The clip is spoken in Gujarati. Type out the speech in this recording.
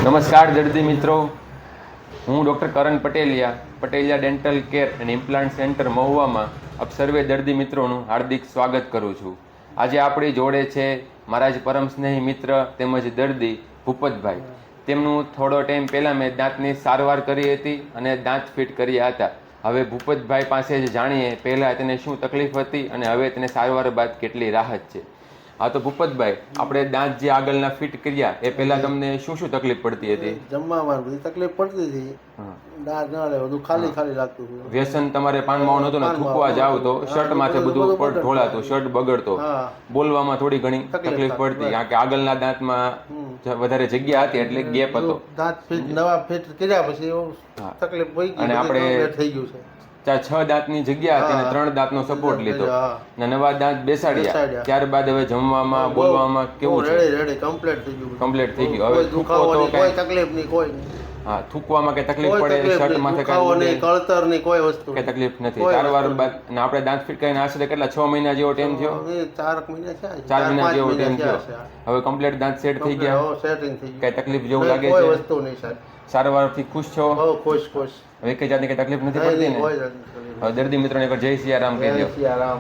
નમસ્કાર દર્દી મિત્રો, હું doctor Karan Pateliya dental care and implant centre મહુવામાં આપ સર્વે દર્દી મિત્રોનું હાર્દિક સ્વાગત કરું છું. આજે આપણી જોડે છે મારા જ પરમ સ્નેહી મિત્ર તેમજ દર્દી ભૂપતભાઈ. તેમનું થોડો ટાઈમ પહેલાં મેં દાંતની સારવાર કરી હતી અને દાંત ફિટ કર્યા હતા. હવે ભૂપતભાઈ પાસે જ જાણીએ પહેલાં તેને શું તકલીફ હતી અને હવે તેને સારવાર બાદ કેટલી રાહત છે. હા તો ભૂપતભાઈ, આપણે દાંત જે આગળના ફિટ કર્યા એ પહેલા તમને શું શું તકલીફ પડતી હતી? જમવામાં બધી તકલીફ પડતી હતી. દાંત ના લે, બધું ખાલી ખાલી લાગતું હતું. વ્યસન તમારે પાન માવાનું હતું ને, થૂકવા જાવ તો શર્ટ માથે બધું ઢોળાતું, શર્ટ બગડતો, બોલવામાં થોડી ઘણી તકલીફ પડતી, કારણ કે આગળના દાંતમાં વધારે જગ્યા હતી એટલે ગેપ હતો. દાંત ફિટ નવા ફિટ કર્યા પછી એવું તકલીફ પડી ગઈ. અને આપણે થઈ ગયું છે. 6 દાંતની જગ્યા હતી અને 3 દાંતનો સપોર્ટ લીધો ને નવા દાંત બેસાડ્યા. ત્યારબાદ હવે જમવામાં બોલવામાં કેવું છે? રેડી કમ્પ્લીટ થઈ ગયું. કમ્પ્લીટ થઈ ગયું. હવે દુખાવો કોઈ તકલીફ નહીં, કોઈ હા, થૂકવામાં કે તકલીફ પડે, શર્ટ માથે કળતર ની કોઈ વસ્તુ કે તકલીફ નથી. સારવાર બાદ અને આપણે દાંત ફિટ કરીને આશરે કેટલા 6 મહિના જેવો ટાઈમ થયો? 4 મહિના થયા. 4 મહિના જેવો ટાઈમ થયો. હવે કમ્પ્લીટ દાંત સેટ થઈ ગયા, સેટિંગ થઈ ગયું. કઈ તકલીફ જેવું લાગે છે? કોઈ વસ્તુ નહીં સાહેબ. સારવારથી ખુશ છો? ખુશ. હવે કઈ જાતની કઈ તકલીફ નથી પડતી ને? હવે દર્દી મિત્રોને જય સિયારામ કહી દો. સિયારામ.